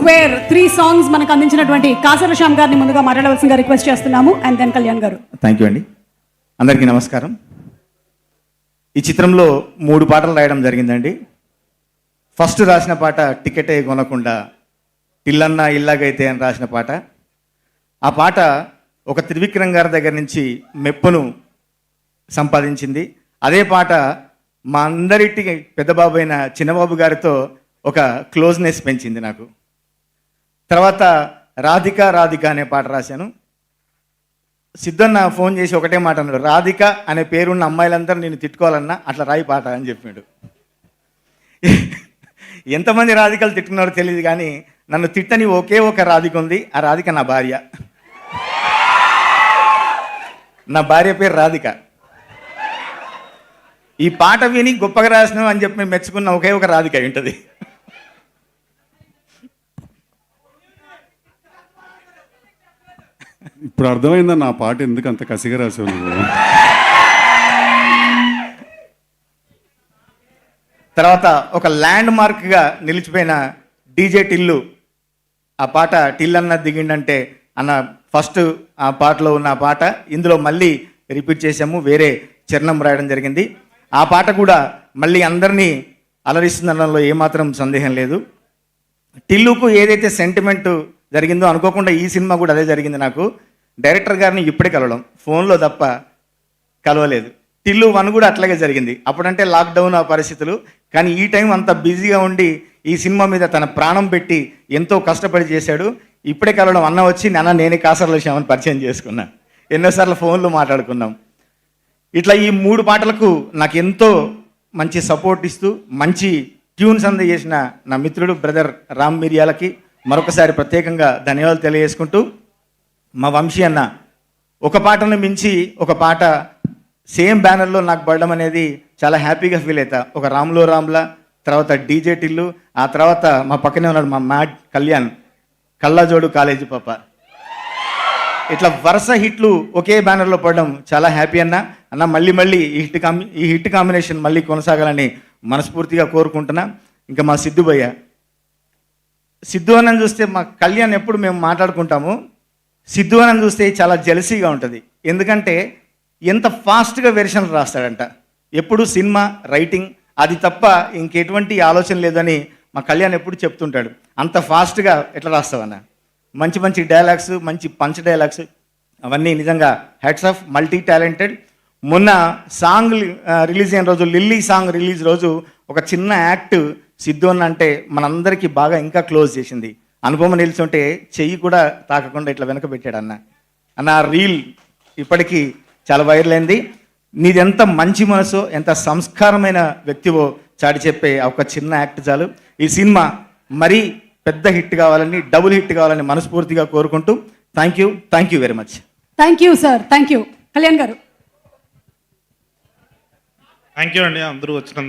Square 3 songs మనకు అందించినటువంటి కాసర శ్యామ్ గారిని ముందుగా మాట్లాడవలసిందిగా రిక్వెస్ట్ చేస్తున్నాము. అండ్ దెన్ కళ్యాణ్ గారు. థ్యాంక్ యూ అండి. అందరికీ నమస్కారం. ఈ చిత్రంలో 3 పాటలు రాయడం జరిగిందండి. ఫస్ట్ రాసిన పాట టికెటే కొనకుండా ఇల్లన్నా ఇల్లాగైతే అని రాసిన పాట. ఆ పాట ఒక త్రివిక్రమ్ గారి దగ్గర నుంచి మెప్పును సంపాదించింది. అదే పాట మా అందరికి పెద్దబాబు అయిన చిన్నబాబు గారితో ఒక క్లోజ్నెస్ పెంచింది నాకు. తర్వాత రాధిక రాధిక అనే పాట రాశాను. సిద్ధన్న ఫోన్ చేసి ఒకటే మాట అన్నాడు, రాధిక అనే పేరున్న అమ్మాయిలందరూ నేను తిట్టుకోవాలన్నా అట్లా రాయి పాట అని చెప్పాడు. ఎంతమంది రాధికలు తిట్టుకున్నారో తెలియదు, కానీ నన్ను తిట్టని ఒకే ఒక రాధిక ఉంది. ఆ రాధిక నా భార్య. నా భార్య పేరు రాధిక. ఈ పాట విని గొప్పగా రాసినావు అని చెప్పి మెచ్చుకున్న ఒకే ఒక రాధిక ఉంటుంది. ఇప్పుడు అర్థమైందా నా పాట ఎందుకు అంత కసిగా రాసావు నువ్వు? తర్వాత ఒక ల్యాండ్ మార్క్గా నిలిచిపోయిన డీజే టిల్లు. ఆ పాట టిల్లన్న దిగిండంటే అన్న ఫస్ట్ ఆ పాటలో ఉన్న ఆ పాట ఇందులో మళ్ళీ రిపీట్ చేసాము, వేరే చరణం రాయడం జరిగింది. ఆ పాట కూడా మళ్ళీ అందరినీ అలరిస్తుందనడంలో ఏమాత్రం సందేహం లేదు. టిల్లుకు ఏదైతే సెంటిమెంట్ జరిగిందో అనుకోకుండా ఈ సినిమా కూడా అదే జరిగింది. నాకు డైరెక్టర్ గారిని ఇప్పుడే కలవడం, ఫోన్లో తప్ప కలవలేదు. టిల్లు 1 కూడా అట్లాగే జరిగింది. అప్పుడంటే లాక్డౌన్ ఆ పరిస్థితులు, కానీ ఈ టైం అంత బిజీగా ఉండి ఈ సినిమా మీద తన ప్రాణం పెట్టి ఎంతో కష్టపడి చేశాడు. ఇప్పుడే కలవడం, అన్న వచ్చి నాన్న నేనే కాసర్ల శ్యామని పరిచయం చేసుకున్నా, ఎన్నోసార్లు ఫోన్లో మాట్లాడుకున్నాం. ఇట్లా ఈ 3 పాటలకు నాకు ఎంతో మంచి సపోర్ట్ ఇస్తూ మంచి ట్యూన్స్ అందజేసిన నా మిత్రుడు బ్రదర్ రామ్ మిరియాలకి మరొకసారి ప్రత్యేకంగా ధన్యవాదాలు తెలియజేసుకుంటూ, మా వంశీ అన్న ఒక పాటను మించి ఒక పాట సేమ్ బ్యానర్లో నాకు పడడం అనేది చాలా హ్యాపీగా ఫీల్ అవుతా. ఒక రామ్లో రామ్లా, తర్వాత డీజే టిల్లు, ఆ తర్వాత మా పక్కనే ఉన్నాడు మా మ్యాడ్ కళ్యాణ్, కళ్ళజోడు కాలేజీ పాప. ఇట్లా వరుస హిట్లు ఒకే బ్యానర్లో పడడం చాలా హ్యాపీ అన్న మళ్ళీ ఈ హిట్ కాంబినేషన్ మళ్ళీ కొనసాగాలని మనస్ఫూర్తిగా కోరుకుంటున్నా. ఇంకా మా సిద్ధు భయ్య, సిద్ధు అన్నని చూస్తే మా కళ్యాణ్ ఎప్పుడు మేము మాట్లాడుకుంటాము, సిద్ధు అన్నని చూస్తే చాలా జెలసీగా ఉంటుంది. ఎందుకంటే ఎంత ఫాస్ట్గా వెర్షన్లు రాస్తాడంట. ఎప్పుడు సినిమా రైటింగ్ అది తప్ప ఇంకెటువంటి ఆలోచన లేదని మా కళ్యాణ్ ఎప్పుడు చెప్తుంటాడు. అంత ఫాస్ట్గా ఎట్లా రాస్తావన్న, మంచి మంచి డైలాగ్స్, మంచి పంచ్ డైలాగ్స్, అవన్నీ నిజంగా హ్యాట్స్ ఆఫ్, మల్టీ టాలెంటెడ్. మొన్న సాంగ్ రిలీజ్ అయిన రోజు, లిల్లీ సాంగ్ రిలీజ్ రోజు ఒక చిన్న యాక్ట్ సిద్ధు అన్న అంటే మనందరికీ బాగా ఇంకా క్లోజ్ చేసింది. అనుపమ నిల్చుంటే చెయ్యి కూడా తాకకుండా ఇట్లా వెనక పెట్టాడు అన్న ఆ రీల్ ఇప్పటికీ చాలా వైరల్ అయింది. నీది ఎంత మంచి మనసో, ఎంత సంస్కారమైన వ్యక్తివో చాటి చెప్పే ఒక చిన్న యాక్ట్ చాలు. ఈ సినిమా మరీ పెద్ద హిట్ కావాలని, డబుల్ హిట్ కావాలని మనస్ఫూర్తిగా కోరుకుంటూ thank you very much. Thank you sir, thank you. Kalyan గారు. థ్యాంక్ యూ అండి అందరూ వచ్చినందుకు.